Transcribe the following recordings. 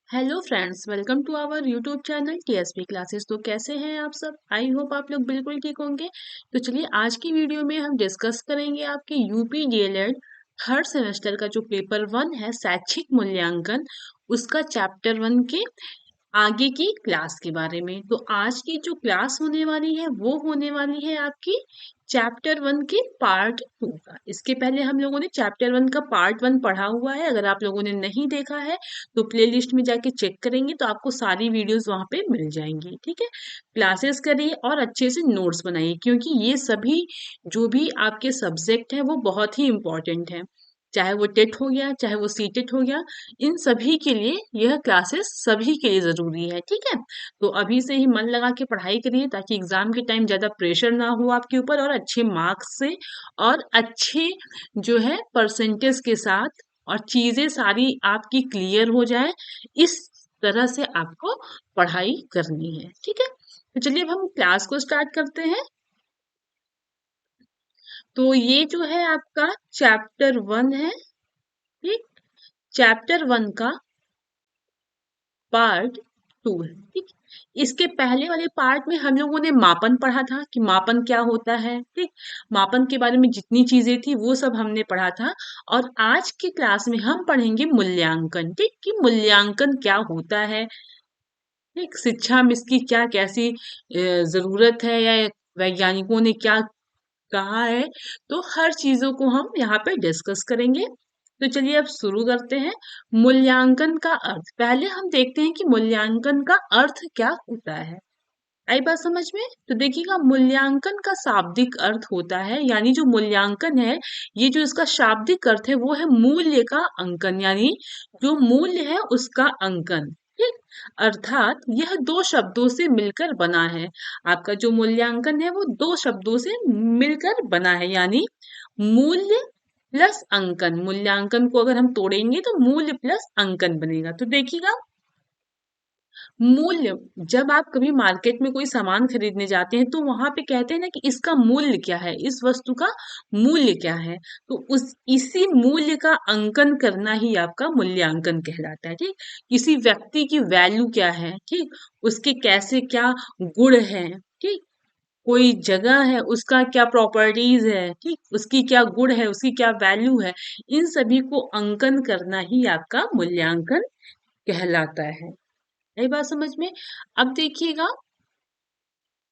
Hello friends, welcome to our YouTube channel TSP classes. तो कैसे हैं आप सब? आई होप आप लोग बिल्कुल ठीक होंगे। तो चलिए आज की वीडियो में हम डिस्कस करेंगे आपके यूपी डीएलएड थर्ड सेमेस्टर का जो पेपर 1 है शैक्षिक मूल्यांकन, उसका चैप्टर 1 के आगे की क्लास के बारे में। तो आज की जो क्लास होने वाली है वो होने वाली है आपकी चैप्टर 1 के पार्ट 2 का। इसके पहले हम लोगों ने चैप्टर 1 का पार्ट 1 पढ़ा हुआ है। अगर आप लोगों ने नहीं देखा है तो प्लेलिस्ट में जाके चेक करेंगे तो आपको सारी वीडियोस वहां पे मिल जाएंगी। ठीक है, क्लासेस करिए और अच्छे से नोट्स बनाइए, क्योंकि ये सभी जो भी आपके सब्जेक्ट है वो बहुत ही इंपॉर्टेंट है। चाहे वो टेट हो गया, चाहे वो सीटेट हो गया, इन सभी के लिए यह क्लासेस सभी के लिए जरूरी है। ठीक है, तो अभी से ही मन लगा के पढ़ाई करिए ताकि एग्जाम के टाइम ज्यादा प्रेशर ना हो आपके ऊपर, और अच्छे मार्क्स से और अच्छे जो है परसेंटेज के साथ और चीजें सारी आपकी क्लियर हो जाए। इस तरह से आपको पढ़ाई करनी है। ठीक है, तो चलिए अब हम क्लास को स्टार्ट करते हैं। तो ये जो है आपका चैप्टर 1 है। ठीक, चैप्टर 1 का पार्ट 2 है। ठीक, इसके पहले वाले पार्ट में हम लोगों ने मापन पढ़ा था कि मापन क्या होता है। ठीक, मापन के बारे में जितनी चीजें थी वो सब हमने पढ़ा था। और आज की क्लास में हम पढ़ेंगे मूल्यांकन। ठीक, कि मूल्यांकन क्या होता है, ठीक, शिक्षा में इसकी क्या कैसी जरूरत है, या वैज्ञानिकों ने क्या कहा है। तो हर चीजों को हम यहाँ पे डिस्कस करेंगे। तो चलिए अब शुरू करते हैं। मूल्यांकन का अर्थ पहले हम देखते हैं कि मूल्यांकन का अर्थ क्या होता है। आई बात समझ में? तो देखिएगा, मूल्यांकन का शाब्दिक अर्थ होता है, यानी जो मूल्यांकन है, ये जो इसका शाब्दिक अर्थ है वो है मूल्य का अंकन, यानी जो मूल्य है उसका अंकन। ठीक, अर्थात यह दो शब्दों से मिलकर बना है। आपका जो मूल्यांकन है वो दो शब्दों से मिलकर बना है, यानी मूल्य प्लस अंकन। मूल्यांकन को अगर हम तोड़ेंगे तो मूल्य प्लस अंकन बनेगा। तो देखिएगा, मूल्य, जब आप कभी मार्केट में कोई सामान खरीदने जाते हैं तो वहां पे कहते हैं ना कि इसका मूल्य क्या है, इस वस्तु का मूल्य क्या है। तो उस इसी मूल्य का अंकन करना ही आपका मूल्यांकन कहलाता है। ठीक, किसी व्यक्ति की वैल्यू क्या है, ठीक, उसके कैसे क्या गुण है, ठीक, कोई जगह है उसका क्या प्रॉपर्टीज है, ठीक, उसकी क्या गुण है, उसकी क्या वैल्यू है, इन सभी को अंकन करना ही आपका मूल्यांकन कहलाता है। यही बात समझ में? अब देखिएगा,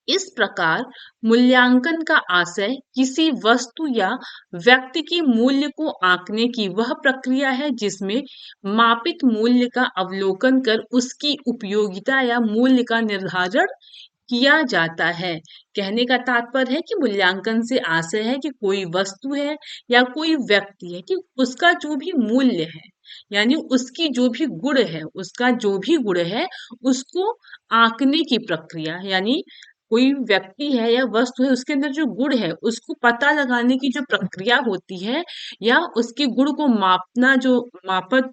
इस प्रकार मूल्यांकन का आशय किसी वस्तु या व्यक्ति के मूल्य को आंकने की वह प्रक्रिया है जिसमें मापित मूल्य का अवलोकन कर उसकी उपयोगिता या मूल्य का निर्धारण किया जाता है। कहने का तात्पर्य है कि मूल्यांकन से आशय है कि कोई वस्तु है या कोई व्यक्ति है कि उसका जो भी मूल्य है, यानी उसकी जो भी गुण है, उसका जो भी गुण है उसको आंकने की प्रक्रिया, यानी कोई व्यक्ति है या वस्तु है उसके अंदर जो गुण है उसको पता लगाने की जो प्रक्रिया होती है, या उसके गुण को मापना, जो मापत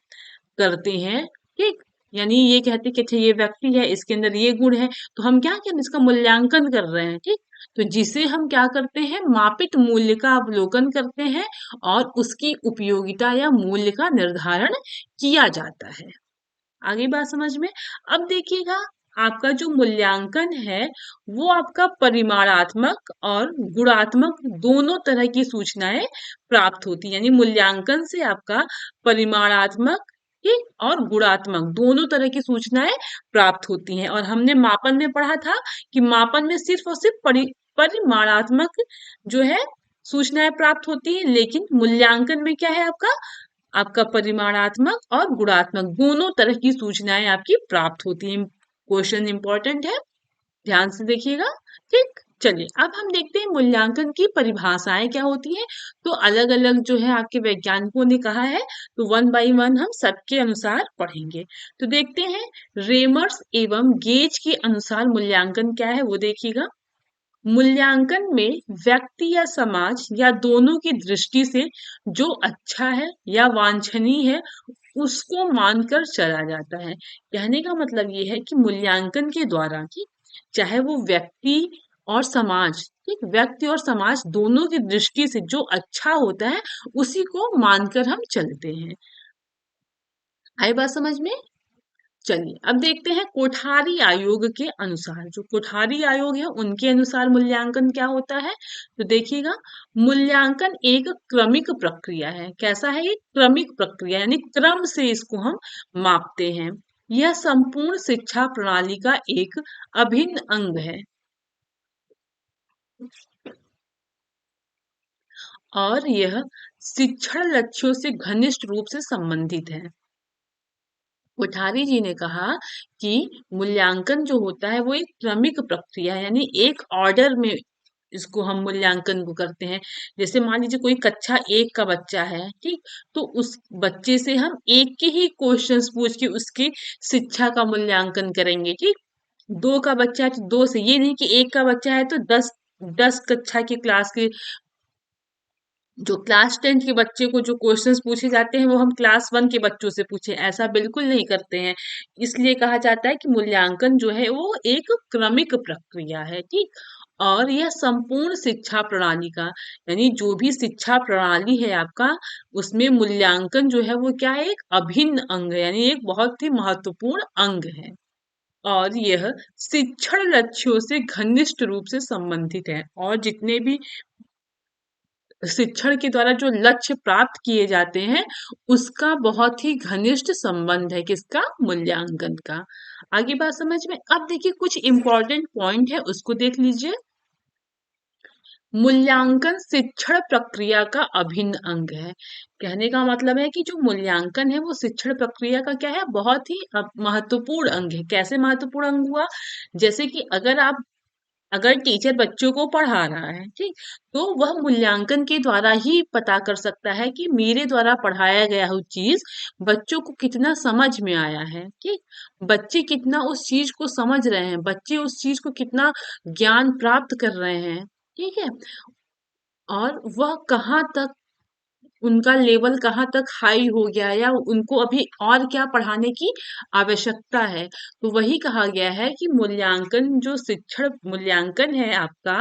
करते हैं। ठीक, यानी ये कहते हैं कि अच्छा ये व्यक्ति है, इसके अंदर ये गुण है, तो हम क्या करें, इसका मूल्यांकन कर रहे हैं। ठीक, तो जिसे हम क्या करते हैं, मापित मूल्य का अवलोकन करते हैं और उसकी उपयोगिता या मूल्य का निर्धारण किया जाता है। आगे बात समझ में? अब देखिएगा, आपका जो मूल्यांकन है वो आपका परिमाणात्मक और गुणात्मक दोनों तरह की सूचनाएं प्राप्त होती है। यानी मूल्यांकन से आपका परिमाणात्मक, ठीक, और गुणात्मक दोनों तरह की सूचनाएं प्राप्त होती हैं। और हमने मापन में पढ़ा था कि मापन में सिर्फ और सिर्फ परिमाणात्मक जो है सूचनाएं प्राप्त होती है, लेकिन मूल्यांकन में क्या है आपका, आपका परिमाणात्मक और गुणात्मक दोनों तरह की सूचनाएं आपकी प्राप्त होती हैं। क्वेश्चन इंपॉर्टेंट है, ध्यान से देखिएगा। ठीक, चलिए अब हम देखते हैं मूल्यांकन की परिभाषाएं क्या होती हैं। तो अलग अलग जो है आपके वैज्ञानिकों ने कहा है, तो वन बाय वन हम सबके अनुसार पढ़ेंगे। तो देखते हैं, रेमर्स एवं गेज के अनुसार मूल्यांकन क्या है वो देखिएगा। मूल्यांकन में व्यक्ति या समाज या दोनों की दृष्टि से जो अच्छा है या वांछनीय है उसको मानकर चला जाता है। कहने का मतलब ये है कि मूल्यांकन के द्वारा, ठीक, चाहे वो व्यक्ति और समाज, ठीक, व्यक्ति और समाज दोनों की दृष्टि से जो अच्छा होता है उसी को मानकर हम चलते हैं। आई बात समझ में? चलिए अब देखते हैं कोठारी आयोग के अनुसार। जो कोठारी आयोग है उनके अनुसार मूल्यांकन क्या होता है, तो देखिएगा, मूल्यांकन एक क्रमिक प्रक्रिया है। कैसा है ये? क्रमिक प्रक्रिया, यानी क्रम से इसको हम मापते हैं। यह संपूर्ण शिक्षा प्रणाली का एक अभिन्न अंग है और यह शिक्षण लक्ष्यों से घनिष्ठ रूप से संबंधित है। कोठारी जी ने कहा कि मूल्यांकन जो होता है वो एक क्रमिक प्रक्रिया है, यानी एक ऑर्डर में इसको हम मूल्यांकन को करते हैं। जैसे मान लीजिए कोई कक्षा एक का बच्चा है, ठीक, तो उस बच्चे से हम एक के ही क्वेश्चंस पूछ के उसकी शिक्षा का मूल्यांकन करेंगे, ठीक। दो का बच्चा है तो दो से, ये नहीं कि एक का बच्चा है तो 10 कक्षा की क्लास के जो क्लास 10 के बच्चे को जो क्वेश्चंस पूछे जाते हैं वो हम क्लास 1 के बच्चों से पूछे, ऐसा बिल्कुल नहीं करते हैं। इसलिए कहा जाता है कि मूल्यांकन जो है वो एक क्रमिक प्रक्रिया है, ठीक। और यह संपूर्ण शिक्षा प्रणाली का, यानी जो भी शिक्षा प्रणाली है आपका, उसमें मूल्यांकन जो है वो क्या है? एक अभिन्न अंग है, यानी एक बहुत ही महत्वपूर्ण अंग है। और यह शिक्षण लक्ष्यों से घनिष्ठ रूप से संबंधित है, और जितने भी शिक्षण के द्वारा जो लक्ष्य प्राप्त किए जाते हैं उसका बहुत ही घनिष्ठ संबंध है, किसका? मूल्यांकन का। आगे बात समझ में। अब देखिए कुछ इंपॉर्टेंट पॉइंट है उसको देख लीजिए। मूल्यांकन शिक्षण प्रक्रिया का अभिन्न अंग है। कहने का मतलब है कि जो मूल्यांकन है वो शिक्षण प्रक्रिया का क्या है? बहुत ही महत्वपूर्ण अंग है। कैसे महत्वपूर्ण अंग हुआ? जैसे कि अगर टीचर बच्चों को पढ़ा रहा है, ठीक, तो वह मूल्यांकन के द्वारा ही पता कर सकता है कि मेरे द्वारा पढ़ाया गया हुआ चीज बच्चों को कितना समझ में आया है, ठीक। बच्चे कितना उस चीज को समझ रहे हैं, बच्चे उस चीज को कितना ज्ञान प्राप्त कर रहे हैं, ठीक है। और वह कहाँ तक, उनका लेवल कहाँ तक हाई हो गया, या उनको अभी और क्या पढ़ाने की आवश्यकता है। तो वही कहा गया है कि मूल्यांकन, जो शिक्षण मूल्यांकन है आपका,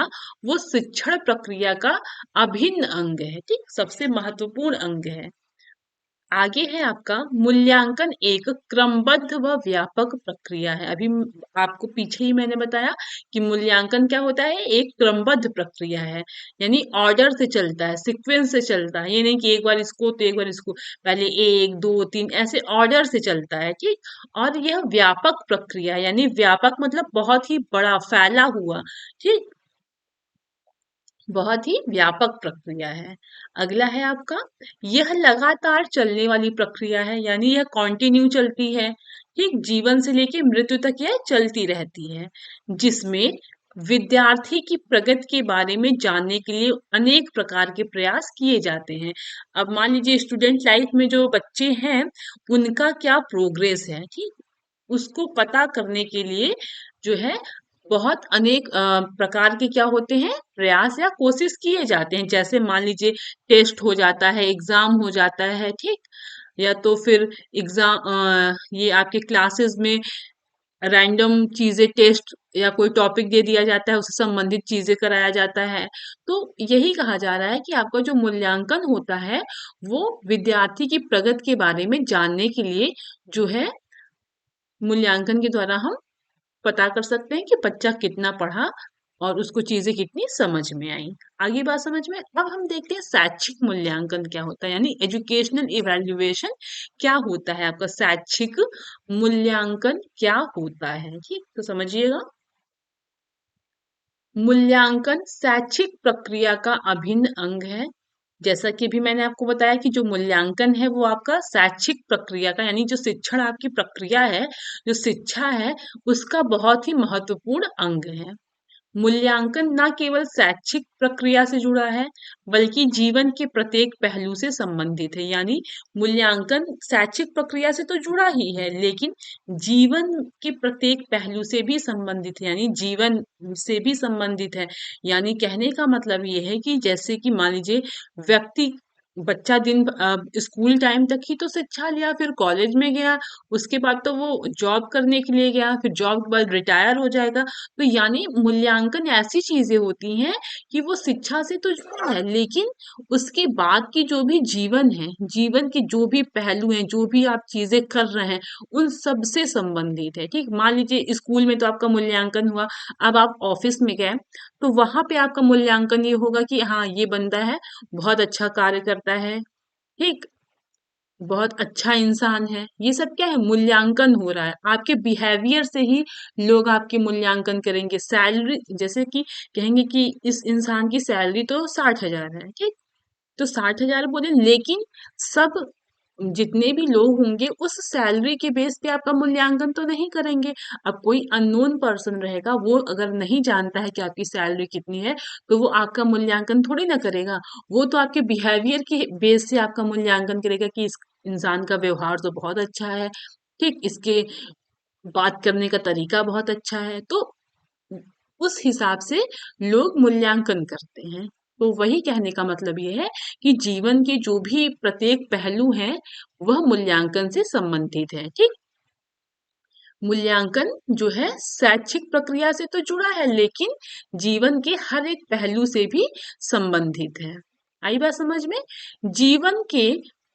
वो शिक्षण प्रक्रिया का अभिन्न अंग है, ठीक, सबसे महत्वपूर्ण अंग है। आगे है आपका, मूल्यांकन एक क्रमबद्ध व व्यापक प्रक्रिया है। अभी आपको पीछे ही मैंने बताया कि मूल्यांकन क्या होता है? एक क्रमबद्ध प्रक्रिया है, यानी ऑर्डर से चलता है, सीक्वेंस से चलता है। ये नहीं कि एक बार इसको तो एक बार इसको, पहले एक दो तीन ऐसे ऑर्डर से चलता है, ठीक। और यह व्यापक प्रक्रिया, यानी व्यापक मतलब बहुत ही बड़ा, फैला हुआ, ठीक, बहुत ही व्यापक प्रक्रिया है। अगला है आपका, यह लगातार चलने वाली प्रक्रिया है, यानी यह कंटिन्यू चलती है, ठीक, जीवन से लेके मृत्यु तक यह चलती रहती है, जिसमें विद्यार्थी की प्रगति के बारे में जानने के लिए अनेक प्रकार के प्रयास किए जाते हैं। अब मान लीजिए स्टूडेंट लाइफ में जो बच्चे हैं उनका क्या प्रोग्रेस है, ठीक, उसको पता करने के लिए जो है बहुत अनेक प्रकार के क्या होते हैं? प्रयास या कोशिश किए जाते हैं। जैसे मान लीजिए टेस्ट हो जाता है, एग्जाम हो जाता है, ठीक, या तो फिर ये आपके क्लासेस में रैंडम चीजें, टेस्ट या कोई टॉपिक दे दिया जाता है, उससे संबंधित चीजें कराया जाता है। तो यही कहा जा रहा है कि आपका जो मूल्यांकन होता है वो विद्यार्थी की प्रगति के बारे में जानने के लिए जो है, मूल्यांकन के द्वारा हम पता कर सकते हैं कि बच्चा कितना पढ़ा और उसको चीजें कितनी समझ में आई। आगे बात समझ में। अब हम देखते हैं शैक्षिक मूल्यांकन क्या होता है, यानी एजुकेशनल इवैल्यूएशन क्या होता है। आपका शैक्षिक मूल्यांकन क्या होता है, ठीक, तो समझिएगा। मूल्यांकन शैक्षिक प्रक्रिया का अभिन्न अंग है। जैसा कि भी मैंने आपको बताया कि जो मूल्यांकन है वो आपका शैक्षिक प्रक्रिया का, यानी जो शिक्षण आपकी प्रक्रिया है, जो शिक्षा है, उसका बहुत ही महत्वपूर्ण अंग है। मूल्यांकन न केवल शैक्षिक प्रक्रिया से जुड़ा है बल्कि जीवन के प्रत्येक पहलू से संबंधित है। यानी मूल्यांकन शैक्षिक प्रक्रिया से तो जुड़ा ही है, लेकिन जीवन के प्रत्येक पहलू से भी संबंधित है, यानी जीवन से भी संबंधित है। यानी कहने का मतलब ये है कि जैसे कि मान लीजिए व्यक्ति बच्चा स्कूल टाइम तक ही तो शिक्षा लिया, फिर कॉलेज में गया, उसके बाद तो वो जॉब करने के लिए गया, फिर जॉब के बाद रिटायर हो जाएगा। तो यानी मूल्यांकन ऐसी चीजें होती हैं कि वो शिक्षा से तो जुड़ा है, लेकिन उसके बाद की जो भी जीवन है, जीवन के जो भी पहलू हैं, जो भी आप चीजें कर रहे हैं, उन सब से संबंधित है। ठीक, मान लीजिए स्कूल में तो आपका मूल्यांकन हुआ, अब आप ऑफिस में गए तो वहां पे आपका मूल्यांकन ये होगा कि हाँ, ये बंदा है, बहुत अच्छा कार्य करता है, ठीक, बहुत अच्छा इंसान है। ये सब क्या है, मूल्यांकन हो रहा है। आपके बिहेवियर से ही लोग आपके मूल्यांकन करेंगे। सैलरी, जैसे कि कहेंगे कि इस इंसान की सैलरी तो 60,000 है, ठीक, तो 60,000 बोले, लेकिन सब जितने भी लोग होंगे उस सैलरी के बेस पे आपका मूल्यांकन तो नहीं करेंगे। अब कोई अननोन पर्सन रहेगा, वो अगर नहीं जानता है कि आपकी सैलरी कितनी है, तो वो आपका मूल्यांकन थोड़ी ना करेगा। वो तो आपके बिहेवियर के बेस से आपका मूल्यांकन करेगा कि इस इंसान का व्यवहार तो बहुत अच्छा है, ठीक, इसके बात करने का तरीका बहुत अच्छा है, तो उस हिसाब से लोग मूल्यांकन करते हैं। तो वही कहने का मतलब ये है कि जीवन के जो भी प्रत्येक पहलू हैं, वह मूल्यांकन से संबंधित है, ठीक। मूल्यांकन जो है शैक्षिक प्रक्रिया से तो जुड़ा है, लेकिन जीवन के हर एक पहलू से भी संबंधित है। आई बात समझ में? जीवन के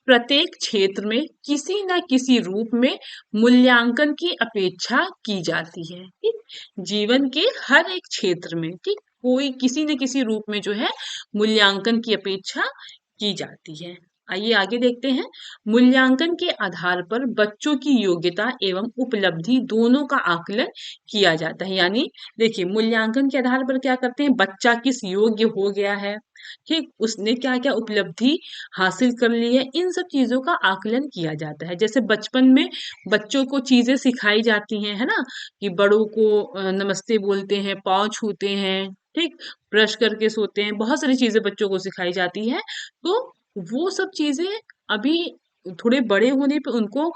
प्रत्येक क्षेत्र में किसी न किसी रूप में मूल्यांकन की अपेक्षा की जाती है, ठीक। जीवन के हर एक क्षेत्र में, ठीक, कोई किसी न किसी रूप में जो है मूल्यांकन की अपेक्षा की जाती है। आइए आगे देखते हैं। मूल्यांकन के आधार पर बच्चों की योग्यता एवं उपलब्धि दोनों का आकलन किया जाता है। यानी देखिए, मूल्यांकन के आधार पर क्या करते हैं, बच्चा किस योग्य हो गया है, ठीक, उसने क्या क्या उपलब्धि हासिल कर ली है, इन सब चीजों का आकलन किया जाता है। जैसे बचपन में बच्चों को चीजें सिखाई जाती हैं, है ना, कि बड़ों को नमस्ते बोलते हैं, पाँव छूते हैं, ठीक, ब्रश करके सोते हैं, बहुत सारी चीजें बच्चों को सिखाई जाती है। तो वो सब चीजें अभी थोड़े बड़े होने पे उनको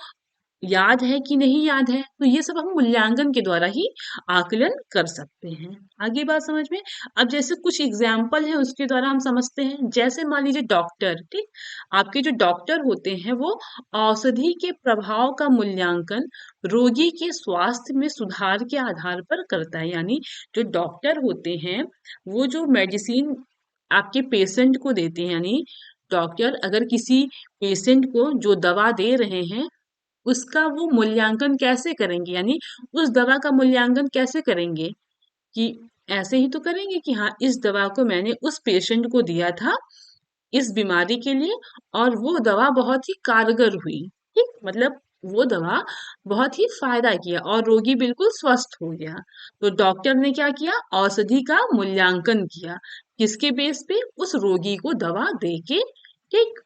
याद है कि नहीं याद है, तो ये सब हम मूल्यांकन के द्वारा ही आकलन कर सकते हैं। आगे बात समझ में? अब जैसे कुछ एग्जाम्पल है उसके द्वारा हम समझते हैं। जैसे मान लीजिए डॉक्टर, ठीक, आपके जो डॉक्टर होते हैं वो औषधि के प्रभाव का मूल्यांकन रोगी के स्वास्थ्य में सुधार के आधार पर करता है। यानी जो डॉक्टर होते हैं वो जो मेडिसिन आपके पेशेंट को देते हैं, यानी डॉक्टर अगर किसी पेशेंट को जो दवा दे रहे हैं उसका वो मूल्यांकन कैसे करेंगे, यानी उस दवा का मूल्यांकन कैसे करेंगे, कि ऐसे ही तो करेंगे कि हाँ, इस दवा को मैंने उस पेशेंट को दिया था इस बीमारी के लिए, और वो दवा बहुत ही कारगर हुई, ठीक, मतलब वो दवा बहुत ही फायदा किया और रोगी बिल्कुल स्वस्थ हो गया। तो डॉक्टर ने क्या किया, औषधि का मूल्यांकन किया, किसके बेस पे, उस रोगी को दवा दे के, ठीक।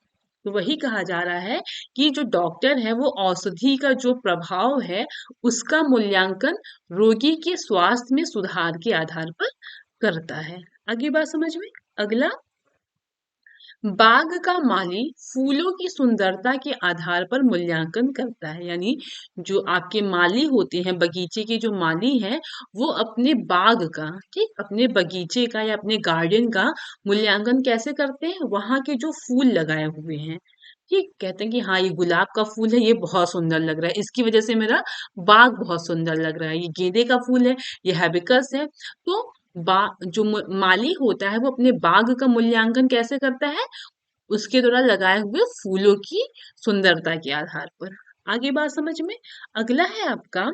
तो वही कहा जा रहा है कि जो डॉक्टर है वो औषधि का जो प्रभाव है उसका मूल्यांकन रोगी के स्वास्थ्य में सुधार के आधार पर करता है। आगे बात समझ में? अगला, बाग का माली फूलों की सुंदरता के आधार पर मूल्यांकन करता है। यानी जो आपके माली होते हैं, बगीचे के जो माली हैं, वो अपने बाग का, ठीक, अपने बगीचे का या अपने गार्डन का मूल्यांकन कैसे करते हैं, वहां के जो फूल लगाए हुए हैं, ठीक, कहते हैं कि हाँ, ये गुलाब का फूल है, ये बहुत सुंदर लग रहा है, इसकी वजह से मेरा बाग बहुत सुंदर लग रहा है। ये गेंदे का फूल है, ये हैबिस्कस है। तो बा जो माली होता है वो अपने बाग का मूल्यांकन कैसे करता है, उसके द्वारा लगाए हुए फूलों की सुंदरता के आधार पर। आगे बात समझ में? अगला है आपका,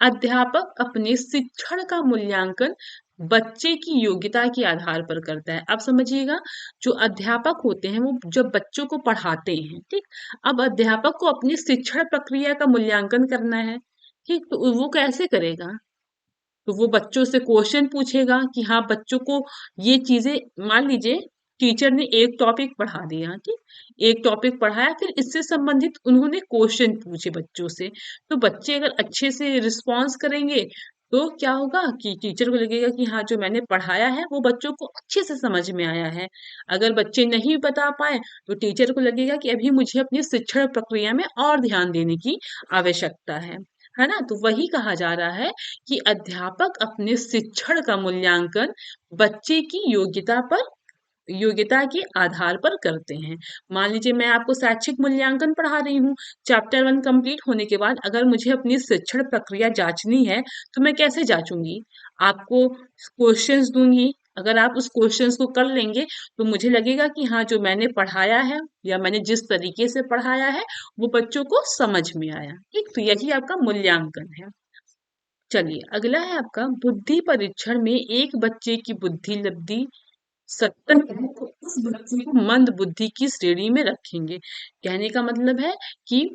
अध्यापक अपने शिक्षण का मूल्यांकन बच्चे की योग्यता के आधार पर करता है। अब समझिएगा, जो अध्यापक होते हैं वो जब बच्चों को पढ़ाते हैं, ठीक, अब अध्यापक को अपनी शिक्षण प्रक्रिया का मूल्यांकन करना है, ठीक, तो वो कैसे करेगा, तो वो बच्चों से क्वेश्चन पूछेगा कि हाँ, बच्चों को ये चीजें, मान लीजिए टीचर ने एक टॉपिक पढ़ा दिया, ठीक, एक टॉपिक पढ़ाया, फिर इससे संबंधित उन्होंने क्वेश्चन पूछे बच्चों से, तो बच्चे अगर अच्छे से रिस्पॉन्स करेंगे तो क्या होगा कि टीचर को लगेगा कि हाँ, जो मैंने पढ़ाया है वो बच्चों को अच्छे से समझ में आया है। अगर बच्चे नहीं बता पाए तो टीचर को लगेगा कि अभी मुझे अपनी शिक्षण प्रक्रिया में और ध्यान देने की आवश्यकता है ना। तो वही कहा जा रहा है कि अध्यापक अपने शिक्षण का मूल्यांकन बच्चे की योग्यता पर योग्यता के आधार पर करते हैं। मान लीजिए मैं आपको शैक्षिक मूल्यांकन पढ़ा रही हूँ, चैप्टर 1 कंप्लीट होने के बाद अगर मुझे अपनी शिक्षण प्रक्रिया जांचनी है तो मैं कैसे जांचूंगी? आपको क्वेश्चंस दूंगी, अगर आप उस क्वेश्चंस को कर लेंगे तो मुझे लगेगा कि हाँ, जो मैंने पढ़ाया है या मैंने जिस तरीके से पढ़ाया है वो बच्चों को समझ में आया। ठीक, तो यही आपका मूल्यांकन है। चलिए अगला है आपका बुद्धि परीक्षण में एक बच्चे की बुद्धि लब्धि 70 है तो उस बच्चे को मंद बुद्धि की श्रेणी में रखेंगे। कहने का मतलब है कि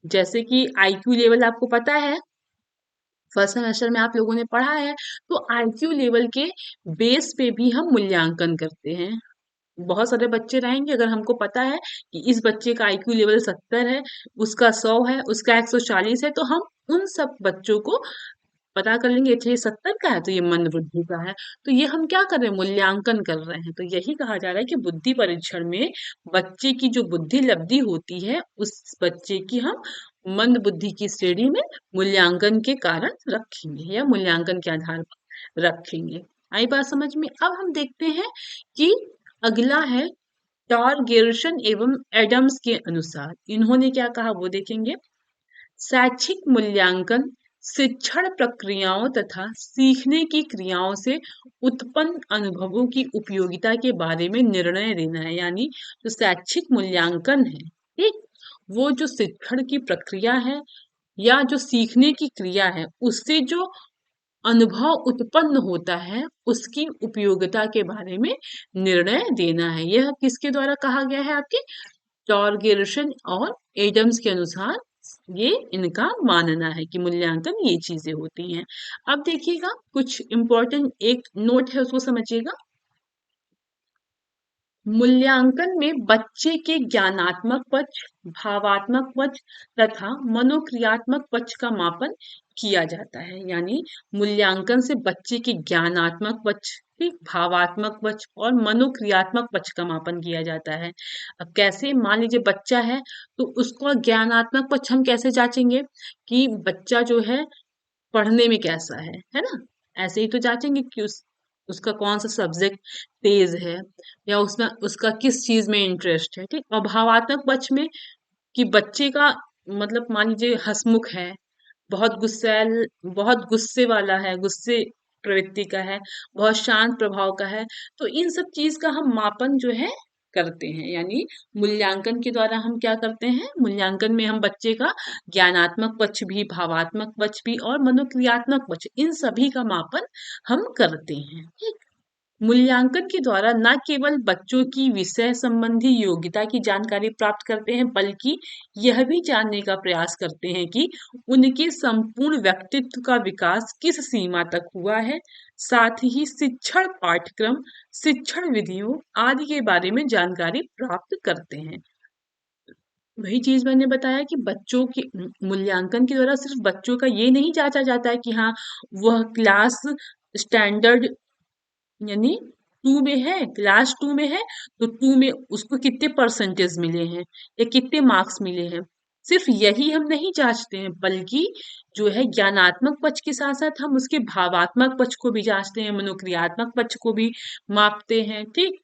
जैसे कि आईक्यू लेवल आपको पता है, फर्स्ट सेमेस्टर में आप लोगों ने पढ़ा है, तो आईक्यू लेवल के बेस पे भी हम मूल्यांकन करते हैं। बहुत सारे बच्चे रहेंगे, अगर हमको पता है कि इस बच्चे का आईक्यू लेवल 70 है, उसका 100 है, उसका 140 है, तो हम उन सब बच्चों को पता कर लेंगे, अच्छा ये 70 का है तो ये मंद बुद्धि का है। तो ये हम क्या कर रहे हैं? मूल्यांकन कर रहे हैं। तो यही कहा जा रहा है कि बुद्धि परीक्षण में बच्चे की जो बुद्धि लब्धि होती है उस बच्चे की हम मंद बुद्धि की श्रेणी में मूल्यांकन के कारण रखेंगे या मूल्यांकन के आधार पर रखेंगे। आई बात समझ में? अब हम देखते हैं कि अगला है टॉर गेर्शन एवं एडम्स के अनुसार इन्होंने क्या कहा वो देखेंगे। शैक्षिक मूल्यांकन शिक्षण प्रक्रियाओं तथा सीखने की क्रियाओं से उत्पन्न अनुभवों की उपयोगिता के बारे में निर्णय देना है। यानी जो शैक्षिक मूल्यांकन है, ठीक, वो जो शिक्षण की प्रक्रिया है या जो सीखने की क्रिया है उससे जो अनुभव उत्पन्न होता है उसकी उपयोगिता के बारे में निर्णय देना है। यह किसके द्वारा कहा गया है? आपके टॉर्गेर्सन और एडम्स के अनुसार ये इनका मानना है कि मूल्यांकन ये चीजें होती हैं। अब देखिएगा कुछ इंपॉर्टेंट एक नोट है उसको समझिएगा। मूल्यांकन में बच्चे के ज्ञानात्मक पक्ष, भावात्मक पक्ष तथा मनोक्रियात्मक पक्ष का मापन किया जाता है। यानी मूल्यांकन से बच्चे के ज्ञानात्मक पक्ष, ठीक, भावात्मक पक्ष और मनोक्रियात्मक पक्ष का मापन किया जाता है। अब कैसे? मान लीजिए बच्चा है तो उसको ज्ञानात्मक पक्ष हम कैसे जांचेंगे कि बच्चा जो है पढ़ने में कैसा है ना? ऐसे ही तो जांचेंगे कि उसका कौन सा सब्जेक्ट तेज है या उसमें उसका किस चीज में इंटरेस्ट है। ठीक, और भावात्मक पक्ष में कि बच्चे का मतलब मान लीजिए हंसमुख है, बहुत गुस्सैल, बहुत गुस्से वाला है, गुस्से प्रवृत्ति का है, बहुत शांत प्रभाव का है, तो इन सब चीज का हम मापन जो है करते हैं। यानी मूल्यांकन के द्वारा हम क्या करते हैं? मूल्यांकन में हम बच्चे का ज्ञानात्मक पक्ष भी, भावात्मक पक्ष भी और मनोक्रियात्मक पक्ष, इन सभी का मापन हम करते हैं। ठीक, मूल्यांकन के द्वारा न केवल बच्चों की विषय संबंधी योग्यता की जानकारी प्राप्त करते हैं बल्कि यह भी जानने का प्रयास करते हैं कि उनके संपूर्ण व्यक्तित्व का विकास किस सीमा तक हुआ है। साथ ही शिक्षण पाठ्यक्रम, शिक्षण विधियों आदि के बारे में जानकारी प्राप्त करते हैं। वही चीज मैंने बताया कि बच्चों के मूल्यांकन के द्वारा सिर्फ बच्चों का ये नहीं जांचा जाता है कि हाँ वह क्लास स्टैंडर्ड यानी 2 में है, क्लास 2 में है तो 2 में उसको कितने परसेंटेज मिले हैं या कितने मार्क्स मिले हैं। सिर्फ यही हम नहीं जांचते हैं बल्कि जो है ज्ञानात्मक पक्ष के साथ साथ हम उसके भावात्मक पक्ष को भी जांचते हैं, मनोक्रियात्मक पक्ष को भी मापते हैं। ठीक,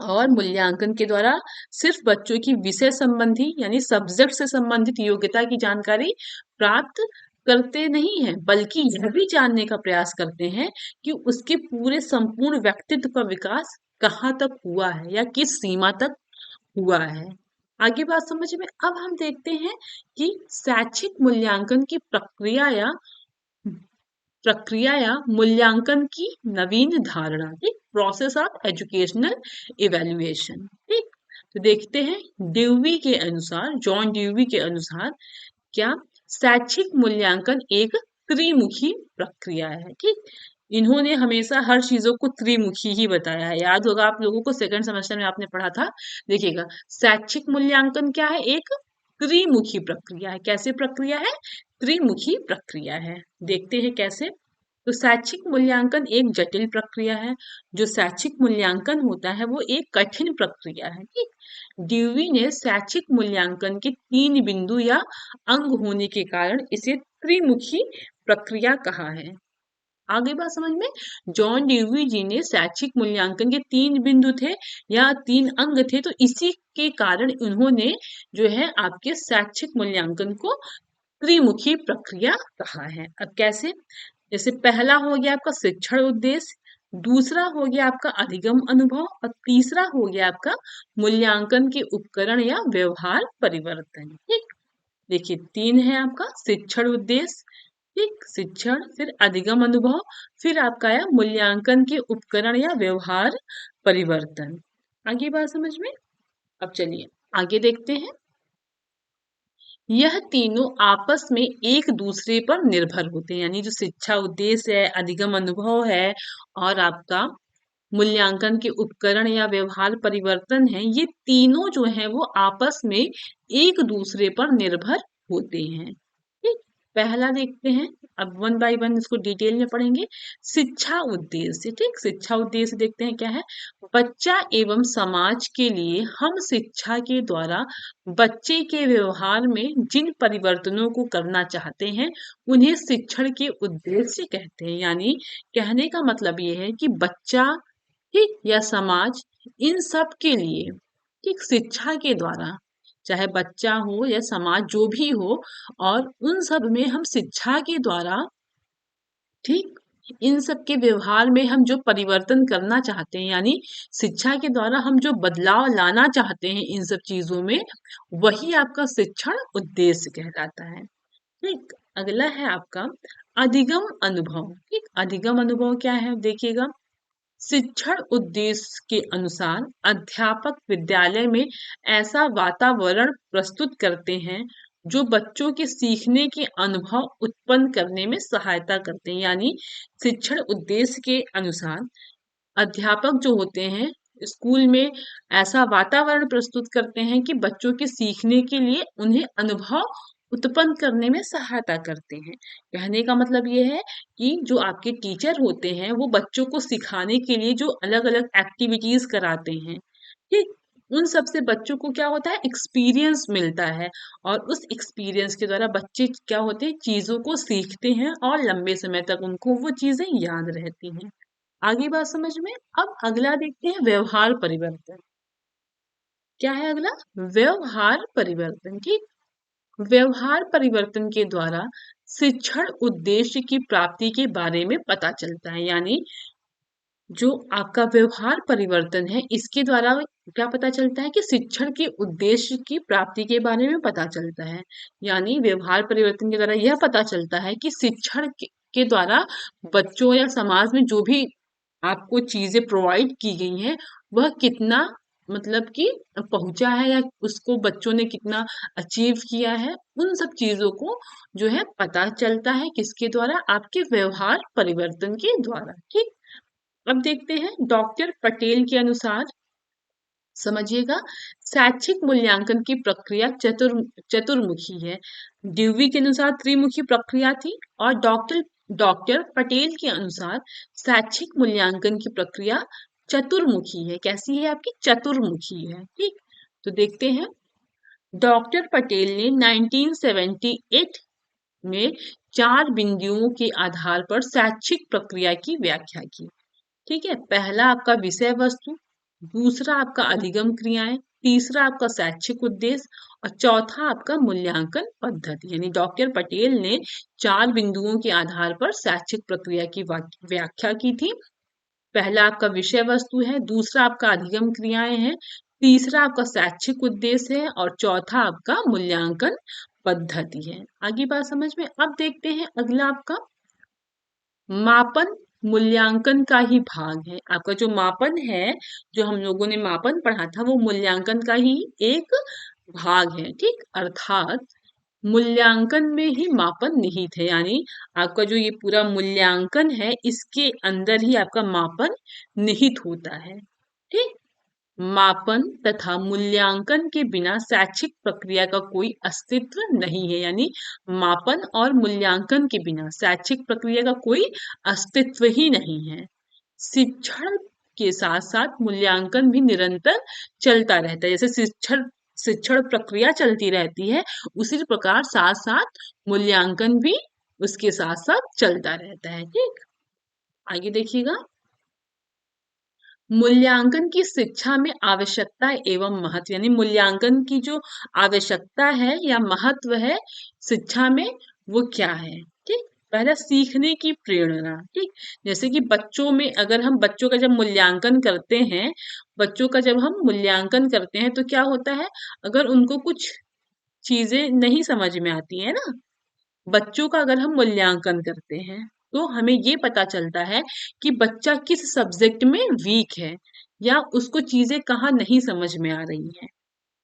और मूल्यांकन के द्वारा सिर्फ बच्चों की विषय संबंधी यानी सब्जेक्ट से संबंधित योग्यता की जानकारी प्राप्त करते नहीं हैं बल्कि यह भी जानने का प्रयास करते हैं कि उसके पूरे संपूर्ण व्यक्तित्व का विकास कहाँ तक हुआ है या किस सीमा तक हुआ है। आगे बात समझ में? अब हम देखते हैं कि शैक्षिक मूल्यांकन की प्रक्रिया या मूल्यांकन की नवीन धारणा, ठीक, प्रोसेस ऑफ एजुकेशनल इवेल्युएशन। ठीक, तो देखते हैं ड्यूवी के अनुसार, जॉन ड्यूवी के अनुसार क्या शैक्षिक मूल्यांकन एक त्रिमुखी प्रक्रिया है। ठीक, इन्होंने हमेशा हर चीजों को त्रिमुखी ही बताया है। याद होगा आप लोगों को, सेकंड सेमेस्टर में आपने पढ़ा था। देखिएगा शैक्षिक मूल्यांकन क्या है? एक त्रिमुखी प्रक्रिया है। कैसे प्रक्रिया है? त्रिमुखी प्रक्रिया है। देखते हैं कैसे। तो शैक्षिक मूल्यांकन एक जटिल प्रक्रिया है। जो शैक्षिक मूल्यांकन होता है वो एक कठिन प्रक्रिया है। ठीक, ड्यूवी ने शैक्षिक मूल्यांकन के 3 बिंदु या अंग होने के कारण इसे त्रिमुखी प्रक्रिया कहा है। आगे बात समझ में। जॉन ड्यूवी जी ने शैक्षिक मूल्यांकन के 3 बिंदु थे या 3 अंग थे, तो इसी के कारण उन्होंने जो है आपके शैक्षिक मूल्यांकन को त्रिमुखी प्रक्रिया कहा है। अब कैसे? जैसे पहला हो गया आपका शिक्षण उद्देश्य, दूसरा हो गया आपका अधिगम अनुभव और तीसरा हो गया आपका मूल्यांकन के उपकरण या व्यवहार परिवर्तन। ठीक, देखिए 3 है आपका शिक्षण उद्देश्य, ठीक, शिक्षण, फिर अधिगम अनुभव, फिर आपका आया मूल्यांकन के उपकरण या व्यवहार परिवर्तन। आगे बात समझ में। अब चलिए आगे देखते हैं। यह तीनों आपस में एक दूसरे पर निर्भर होते हैं, यानी जो शिक्षा उद्देश्य है, अधिगम अनुभव है और आपका मूल्यांकन के उपकरण या व्यवहार परिवर्तन है, ये तीनों जो है वो आपस में एक दूसरे पर निर्भर होते हैं। ठीक, पहला देखते हैं, अब वन बाय वन इसको डिटेल में पढ़ेंगे। शिक्षा उद्देश्य, ठीक, शिक्षा उद्देश्य देखते हैं क्या है। बच्चा एवं समाज के लिए हम शिक्षा के द्वारा बच्चे के व्यवहार में जिन परिवर्तनों को करना चाहते हैं उन्हें शिक्षण के उद्देश्य कहते हैं। यानी कहने का मतलब ये है कि बच्चा, ठीक, या समाज, इन सब के लिए, ठीक, शिक्षा के द्वारा, चाहे बच्चा हो या समाज जो भी हो, और उन सब में हम शिक्षा के द्वारा, ठीक, इन सब के व्यवहार में हम जो परिवर्तन करना चाहते हैं, यानी शिक्षा के द्वारा हम जो बदलाव लाना चाहते हैं इन सब चीजों में, वही आपका शिक्षण उद्देश्य कहलाता है। ठीक, अगला है आपका अधिगम अनुभव। ठीक, अधिगम अनुभव क्या है देखिएगा। शिक्षण उद्देश्य के अनुसार अध्यापक विद्यालय में ऐसा वातावरण प्रस्तुत करते हैं जो बच्चों के सीखने के अनुभव उत्पन्न करने में सहायता करते हैं। यानी शिक्षण उद्देश्य के अनुसार अध्यापक जो होते हैं स्कूल में ऐसा वातावरण प्रस्तुत करते हैं कि बच्चों के सीखने के लिए उन्हें अनुभव उत्पन्न करने में सहायता करते हैं। कहने का मतलब ये है कि जो आपके टीचर होते हैं वो बच्चों को सिखाने के लिए जो अलग अलग एक्टिविटीज कराते हैं, ठीक, उन सब से बच्चों को क्या होता है, एक्सपीरियंस मिलता है, और उस एक्सपीरियंस के द्वारा बच्चे क्या होते हैं, चीजों को सीखते हैं और लंबे समय तक उनको वो चीजें याद रहती हैं। आगे बात समझ में। अब अगला देखते हैं व्यवहार परिवर्तन। क्या है अगला? व्यवहार परिवर्तन। ठीक, व्यवहार परिवर्तन के द्वारा शिक्षण उद्देश्य की प्राप्ति के बारे में पता चलता है। यानी जो आपका व्यवहार परिवर्तन है इसके द्वारा क्या पता चलता है कि शिक्षण के उद्देश्य की प्राप्ति के बारे में पता चलता है। यानी व्यवहार परिवर्तन के द्वारा यह पता चलता है कि शिक्षण के द्वारा बच्चों या समाज में जो भी आपको चीजें प्रोवाइड की गई हैं वह कितना, मतलब कि पहुंचा है, या उसको बच्चों ने कितना अचीव किया है, उन सब चीजों को जो है पता चलता है किसके द्वारा, आपके व्यवहार परिवर्तन के द्वारा। ठीक, अब देखते हैं डॉक्टर पटेल के अनुसार, समझिएगा, शैक्षिक मूल्यांकन की प्रक्रिया चतुर्मुखी है। ड्यूवी के अनुसार त्रिमुखी प्रक्रिया थी, और डॉक्टर डॉक्टर पटेल के अनुसार शैक्षिक मूल्यांकन की प्रक्रिया चतुर्मुखी है। कैसी है आपकी? चतुर्मुखी है। ठीक, तो देखते हैं। डॉक्टर पटेल ने 1978 में 4 बिंदुओं के आधार पर शैक्षिक प्रक्रिया की व्याख्या की। ठीक है, पहला आपका विषय वस्तु, दूसरा आपका अधिगम क्रियाएं, तीसरा आपका शैक्षिक उद्देश्य और चौथा आपका मूल्यांकन पद्धति। यानी डॉक्टर पटेल ने 4 बिंदुओं के आधार पर शैक्षिक प्रक्रिया की व्याख्या की थी। पहला आपका विषय वस्तु है, दूसरा आपका अधिगम क्रियाएं हैं, तीसरा आपका शैक्षिक उद्देश्य है और चौथा आपका मूल्यांकन पद्धति है। आगे बात समझ में। अब देखते हैं अगला आपका मापन मूल्यांकन का ही भाग है। आपका जो मापन है, जो हम लोगों ने मापन पढ़ा था, वो मूल्यांकन का ही एक भाग है। ठीक, अर्थात मूल्यांकन में ही मापन निहित है। यानी आपका जो ये पूरा मूल्यांकन है इसके अंदर ही आपका मापन निहित होता है। ठीक, मापन तथा मूल्यांकन के बिना शैक्षिक प्रक्रिया का कोई अस्तित्व नहीं है। यानी मापन और मूल्यांकन के बिना शैक्षिक प्रक्रिया का कोई अस्तित्व ही नहीं है। शिक्षण के साथ साथ मूल्यांकन भी निरंतर चलता रहता है। जैसे शिक्षण शिक्षण प्रक्रिया चलती रहती है, उसी प्रकार साथ साथ मूल्यांकन भी उसके साथ साथ चलता रहता है। ठीक, आगे देखिएगा, मूल्यांकन की शिक्षा में आवश्यकता एवं महत्व, यानी मूल्यांकन की जो आवश्यकता है या महत्व है शिक्षा में, वो क्या है। ठीक, पहला सीखने की प्रेरणा। ठीक, जैसे कि बच्चों में, अगर हम बच्चों का जब मूल्यांकन करते हैं, बच्चों का जब हम मूल्यांकन करते हैं तो क्या होता है, अगर उनको कुछ चीजें नहीं समझ में आती है ना, बच्चों का अगर हम मूल्यांकन करते हैं तो हमें ये पता चलता है कि बच्चा किस सब्जेक्ट में वीक है, या उसको चीजें कहाँ नहीं समझ में आ रही हैं।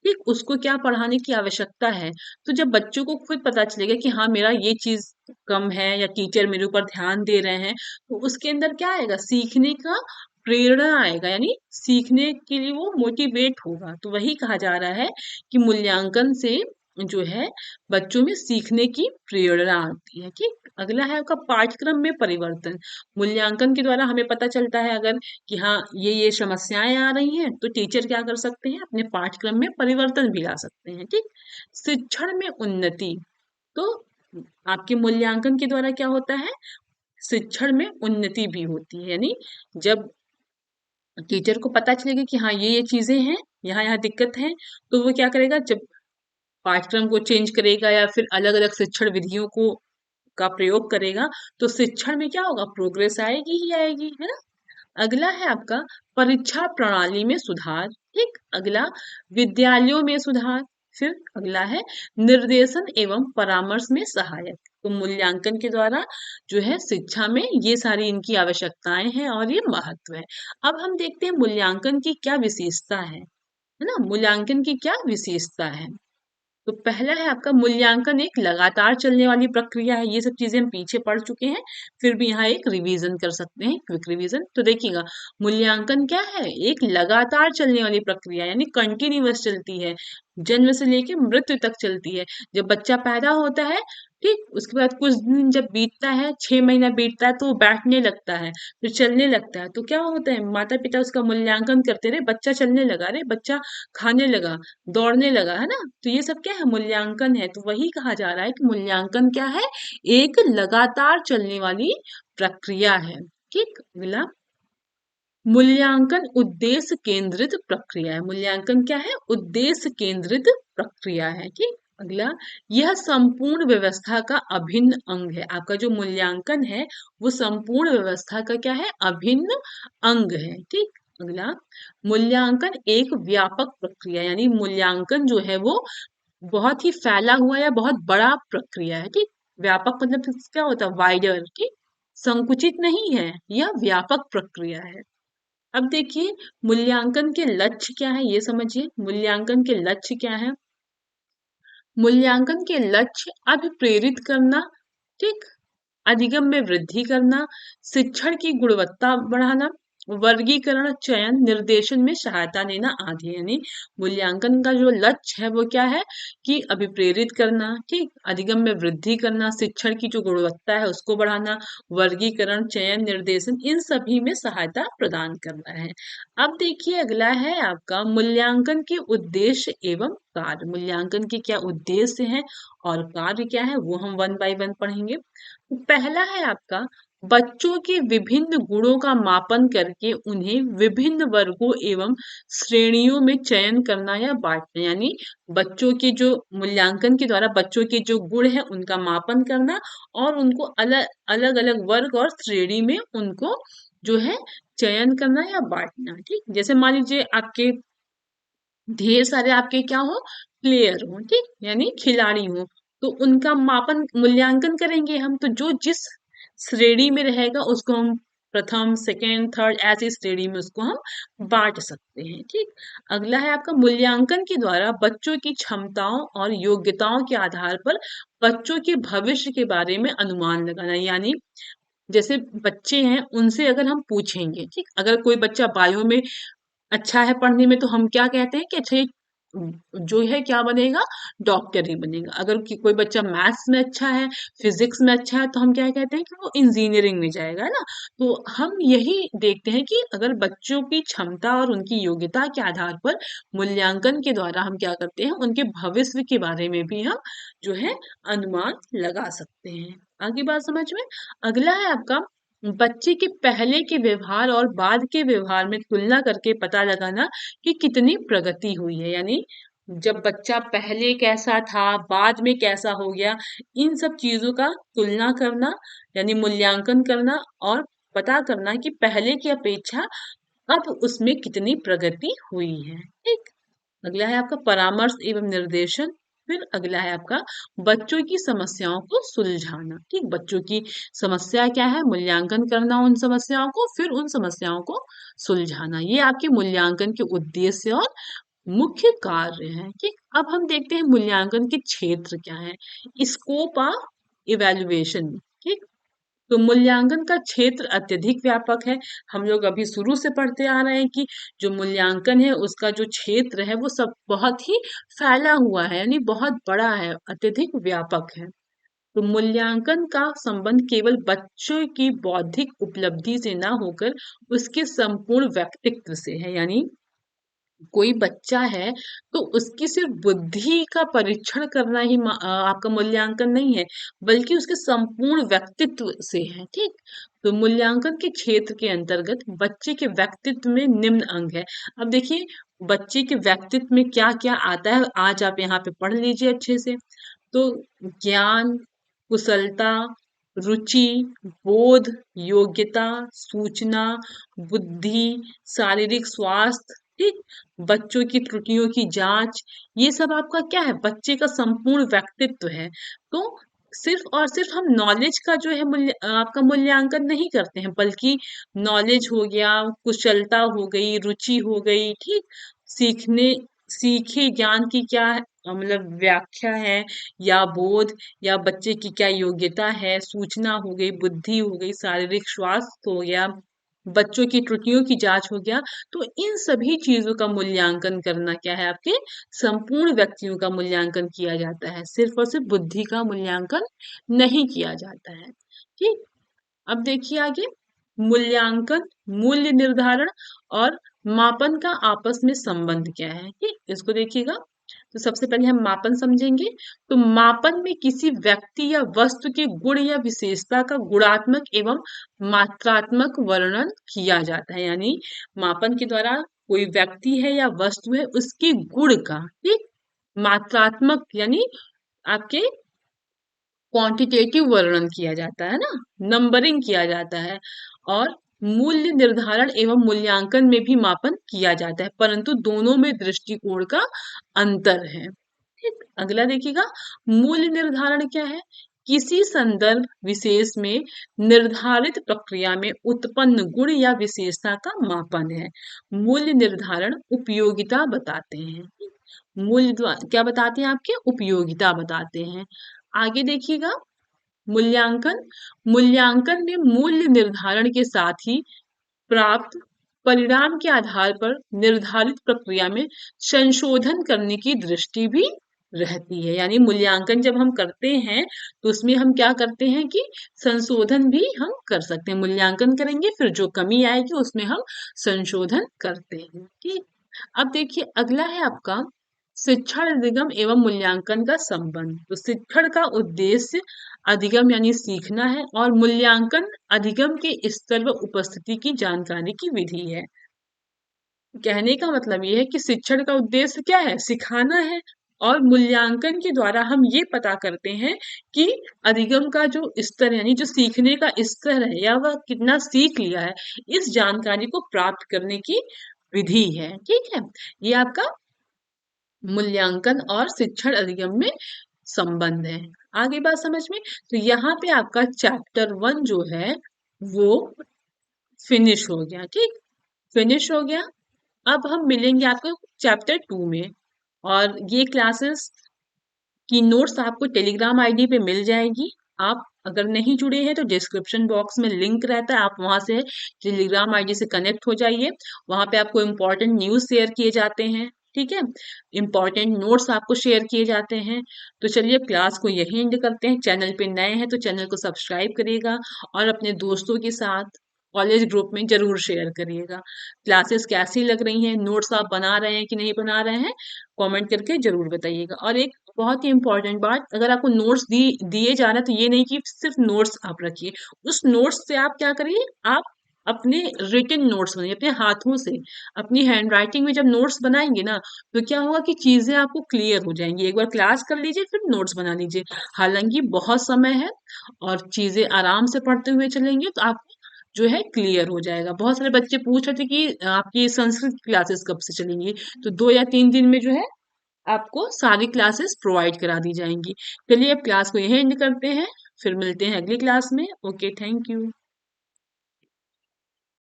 ठीक, उसको क्या पढ़ाने की आवश्यकता है। तो जब बच्चों को खुद पता चलेगा कि हाँ मेरा ये चीज कम है, या टीचर मेरे ऊपर ध्यान दे रहे हैं, तो उसके अंदर क्या आएगा, सीखने का प्रेरणा आएगा, यानी सीखने के लिए वो मोटिवेट होगा। तो वही कहा जा रहा है कि मूल्यांकन से जो है बच्चों में सीखने की प्रेरणा आती है। ठीक, अगला है आपका पाठ्यक्रम में परिवर्तन। मूल्यांकन के द्वारा हमें पता चलता है अगर कि हाँ ये समस्याएं आ रही हैं, तो टीचर क्या कर सकते हैं, अपने पाठ्यक्रम में परिवर्तन भी ला सकते हैं। ठीक, शिक्षण में उन्नति। तो आपके मूल्यांकन के द्वारा क्या होता है, शिक्षण में उन्नति भी होती है, यानी जब टीचर को पता चलेगा कि हाँ ये चीजें हैं, यहाँ यहाँ दिक्कत है, तो वो क्या करेगा, जब पाठ्यक्रम को चेंज करेगा या फिर अलग अलग शिक्षण विधियों को का प्रयोग करेगा, तो शिक्षण में क्या होगा, प्रोग्रेस आएगी ही आएगी, है ना। अगला है आपका परीक्षा प्रणाली में सुधार। ठीक, अगला विद्यालयों में सुधार। फिर अगला है निर्देशन एवं परामर्श में सहायक। तो मूल्यांकन के द्वारा जो है शिक्षा में ये सारी इनकी आवश्यकताएं हैं और ये महत्व है। अब हम देखते हैं मूल्यांकन की क्या विशेषता है ना, मूल्यांकन की क्या विशेषता है। तो पहला है आपका मूल्यांकन एक लगातार चलने वाली प्रक्रिया है। ये सब चीजें हम पीछे पढ़ चुके हैं, फिर भी यहाँ एक रिवीजन कर सकते हैं, क्विक रिवीजन। तो देखिएगा, मूल्यांकन क्या है, एक लगातार चलने वाली प्रक्रिया, यानी कंटिन्यूअस चलती है, जन्म से लेके मृत्यु तक चलती है। जब बच्चा पैदा होता है, ठीक, उसके बाद कुछ दिन जब बीतता है, 6 महीना बीतता है, तो वो बैठने लगता है, फिर चलने लगता है। तो क्या होता है, माता पिता उसका मूल्यांकन करते रहे, बच्चा चलने लगा, रे बच्चा खाने लगा, दौड़ने लगा, है ना। तो ये सब क्या है, मूल्यांकन है। तो वही कहा जा रहा है कि मूल्यांकन क्या है, एक लगातार चलने वाली प्रक्रिया है। ठीक, अगला मूल्यांकन उद्देश्य केंद्रित प्रक्रिया है। मूल्यांकन क्या है, उद्देश्य केंद्रित प्रक्रिया है। ठीक, अगला यह संपूर्ण व्यवस्था का अभिन्न अंग है। आपका जो मूल्यांकन है वो संपूर्ण व्यवस्था का क्या है, अभिन्न अंग है। ठीक, अगला मूल्यांकन एक व्यापक प्रक्रिया, यानी मूल्यांकन जो है वो बहुत ही फैला हुआ या बहुत बड़ा प्रक्रिया है। ठीक, व्यापक मतलब क्या होता है, वाइडर। ठीक, संकुचित नहीं है, यह व्यापक प्रक्रिया है। अब देखिए मूल्यांकन के लक्ष्य क्या है, ये समझिए मूल्यांकन के लक्ष्य क्या है। मूल्यांकन के लक्ष्य अभिप्रेरित करना, ठीक, अधिगम में वृद्धि करना, शिक्षण की गुणवत्ता बढ़ाना, वर्गीकरण, चयन, निर्देशन में सहायता देना आदि। यानी मूल्यांकन का जो लक्ष्य है वो क्या है, कि अभिप्रेरित करना, ठीक, अधिगम में वृद्धि करना, शिक्षण की जो गुणवत्ता है उसको बढ़ाना, वर्गीकरण, चयन, निर्देशन, इन सभी में सहायता प्रदान करना है। अब देखिए अगला है आपका मूल्यांकन के उद्देश्य एवं कार्य। मूल्यांकन के क्या उद्देश्य हैं और कार्य क्या है, वो हम वन बाय वन पढ़ेंगे। पहला है आपका बच्चों के विभिन्न गुणों का मापन करके उन्हें विभिन्न वर्गों एवं श्रेणियों में चयन करना या बांटना, यानी बच्चों के जो मूल्यांकन के द्वारा बच्चों के जो गुण है उनका मापन करना, और उनको अलग अलग अलग वर्ग और श्रेणी में उनको जो है चयन करना या बांटना। ठीक, जैसे मान लीजिए आपके ढेर सारे आपके क्या हो, प्लेयर हो, ठीक, यानी खिलाड़ी हो, तो उनका मापन मूल्यांकन करेंगे हम। तो जो जिस श्रेणी में रहेगा उसको हम प्रथम, सेकंड, थर्ड, ऐसी श्रेणी में उसको हम बांट सकते हैं। ठीक, अगला है आपका मूल्यांकन के द्वारा बच्चों की क्षमताओं और योग्यताओं के आधार पर बच्चों के भविष्य के बारे में अनुमान लगाना, यानी जैसे बच्चे हैं उनसे अगर हम पूछेंगे, ठीक, अगर कोई बच्चा बायो में अच्छा है पढ़ने में, तो हम क्या कहते हैं कि अच्छा ये जो है क्या बनेगा, डॉक्टर ही बनेगा। अगर कोई बच्चा मैथ्स में अच्छा है, फिजिक्स में अच्छा है, तो हम क्या कहते हैं कि वो इंजीनियरिंग में जाएगा, है ना। तो हम यही देखते हैं कि अगर बच्चों की क्षमता और उनकी योग्यता के आधार पर मूल्यांकन के द्वारा हम क्या करते हैं, उनके भविष्य के बारे में भी हम जो है अनुमान लगा सकते हैं। आगे बात समझ में। अगला है आपका बच्चे के पहले के व्यवहार और बाद के व्यवहार में तुलना करके पता लगाना कि कितनी प्रगति हुई है। यानी जब बच्चा पहले कैसा था, बाद में कैसा हो गया, इन सब चीजों का तुलना करना यानी मूल्यांकन करना और पता करना कि पहले की अपेक्षा अब उसमें कितनी प्रगति हुई है। ठीक। अगला है आपका परामर्श एवं निर्देशन। फिर अगला है आपका बच्चों की समस्याओं को सुलझाना। ठीक, बच्चों की समस्या क्या है, मूल्यांकन करना उन समस्याओं को, फिर उन समस्याओं को सुलझाना। ये आपके मूल्यांकन के उद्देश्य और मुख्य कार्य हैं। ठीक, अब हम देखते हैं मूल्यांकन के क्षेत्र क्या है, स्कोप ऑफ इवेल्युएशन। ठीक, तो मूल्यांकन का क्षेत्र अत्यधिक व्यापक है। हम लोग अभी शुरू से पढ़ते आ रहे हैं कि जो मूल्यांकन है उसका जो क्षेत्र है वो सब बहुत ही फैला हुआ है, यानी बहुत बड़ा है, अत्यधिक व्यापक है। तो मूल्यांकन का संबंध केवल बच्चों की बौद्धिक उपलब्धि से ना होकर उसके संपूर्ण व्यक्तित्व से है। यानी कोई बच्चा है तो उसकी सिर्फ बुद्धि का परीक्षण करना ही आपका मूल्यांकन नहीं है, बल्कि उसके संपूर्ण व्यक्तित्व से है। ठीक, तो मूल्यांकन के क्षेत्र के अंतर्गत बच्चे के व्यक्तित्व में निम्न अंग है। अब देखिए बच्चे के व्यक्तित्व में क्या क्या आता है, आज आप यहाँ पे पढ़ लीजिए अच्छे से। तो ज्ञान, कुशलता, रुचि, बोध, योग्यता, सूचना, बुद्धि, शारीरिक स्वास्थ्य, ठीक, बच्चों की त्रुटियों की जांच, ये सब आपका क्या है, बच्चे का संपूर्ण व्यक्तित्व है। तो सिर्फ और सिर्फ हम नॉलेज का जो है आपका मूल्यांकन नहीं करते हैं, बल्कि नॉलेज हो गया, कुशलता हो गई, रुचि हो गई, ठीक, सीखने सीखे ज्ञान की क्या मतलब व्याख्या है, या बोध, या बच्चे की क्या योग्यता है, सूचना हो गई, बुद्धि हो गई, शारीरिक स्वास्थ्य हो गया, बच्चों की त्रुटियों की जांच हो गया। तो इन सभी चीजों का मूल्यांकन करना क्या है, आपके संपूर्ण व्यक्तियों का मूल्यांकन किया जाता है, सिर्फ और सिर्फ बुद्धि का मूल्यांकन नहीं किया जाता है। ठीक, अब देखिए आगे मूल्यांकन, मूल्य निर्धारण और मापन का आपस में संबंध क्या है। ठीक, इसको देखिएगा। तो सबसे पहले हम मापन समझेंगे। तो मापन में किसी व्यक्ति या वस्तु के गुण या विशेषता का गुणात्मक एवं मात्रात्मक वर्णन किया जाता है। यानी मापन के द्वारा कोई व्यक्ति है या वस्तु है उसके गुण का, ठीक, मात्रात्मक यानी आपके क्वांटिटेटिव वर्णन किया जाता है ना, नंबरिंग किया जाता है। और मूल्य निर्धारण एवं मूल्यांकन में भी मापन किया जाता है, परंतु दोनों में दृष्टिकोण का अंतर है। ठीक, अगला देखिएगा मूल्य निर्धारण क्या है, किसी संदर्भ विशेष में निर्धारित प्रक्रिया में उत्पन्न गुण या विशेषता का मापन है। मूल्य निर्धारण उपयोगिता बताते हैं। क्या बताते हैं, आपके उपयोगिता बताते हैं। आगे देखिएगा मूल्यांकन, मूल्यांकन में मूल्य निर्धारण के साथ ही प्राप्त परिणाम के आधार पर निर्धारित प्रक्रिया में संशोधन करने की दृष्टि भी रहती है। यानी मूल्यांकन जब हम करते हैं तो उसमें हम क्या करते हैं कि संशोधन भी हम कर सकते हैं, मूल्यांकन करेंगे फिर जो कमी आएगी उसमें हम संशोधन करते हैं। ठीक, अब देखिए अगला है आपका शिक्षण अधिगम एवं मूल्यांकन का संबंध। तो शिक्षण का उद्देश्य अधिगम यानी सीखना है, और मूल्यांकन अधिगम के स्तर व उपस्थिति की जानकारी की विधि है। कहने का मतलब ये है कि शिक्षण का उद्देश्य क्या है, सिखाना है, और मूल्यांकन के द्वारा हम ये पता करते हैं कि अधिगम का जो स्तर यानी जो सीखने का स्तर है या वह कितना सीख लिया है, इस जानकारी को प्राप्त करने की विधि है। ठीक है, ये आपका मूल्यांकन और शिक्षण अधिगम में संबंध है। आगे बात समझ में, तो यहाँ पे आपका चैप्टर 1 जो है वो फिनिश हो गया। ठीक, फिनिश हो गया। अब हम मिलेंगे आपको चैप्टर 2 में, और ये क्लासेस की नोट्स आपको टेलीग्राम आईडी पे मिल जाएगी। आप अगर नहीं जुड़े हैं तो डिस्क्रिप्शन बॉक्स में लिंक रहता है, आप वहां से टेलीग्राम आईडी से कनेक्ट हो जाइए। वहां पे आपको इम्पोर्टेंट न्यूज शेयर किए जाते हैं, ठीक है, इम्पोर्टेंट नोट्स आपको शेयर किए जाते हैं। तो चलिए क्लास को यही एंड करते हैं। चैनल पे नए हैं तो चैनल को सब्सक्राइब करिएगा और अपने दोस्तों के साथ कॉलेज ग्रुप में जरूर शेयर करिएगा। क्लासेस कैसी लग रही हैं, नोट्स आप बना रहे हैं कि नहीं बना रहे हैं, कमेंट करके जरूर बताइएगा। और एक बहुत ही इंपॉर्टेंट बात, अगर आपको नोट्स दिए जा रहे हैं तो ये नहीं कि सिर्फ नोट्स आप रखिए, उस नोट्स से आप क्या करिए, आप अपने रिटन नोट्स बनाइए अपने हाथों से, अपनी हैंड राइटिंग में जब नोट्स बनाएंगे ना, तो क्या होगा कि चीजें आपको क्लियर हो जाएंगी। एक बार क्लास कर लीजिए फिर नोट्स बना लीजिए, हालांकि बहुत समय है और चीजें आराम से पढ़ते हुए चलेंगे तो आप जो है क्लियर हो जाएगा। बहुत सारे बच्चे पूछ रहे थे कि आपकी संस्कृत क्लासेस कब से चलेंगी, तो 2 या 3 दिन में जो है आपको सारी क्लासेस प्रोवाइड करा दी जाएंगी। चलिए अब क्लास को यहीं एंड करते हैं, फिर मिलते हैं अगली क्लास में। Okay, thank you.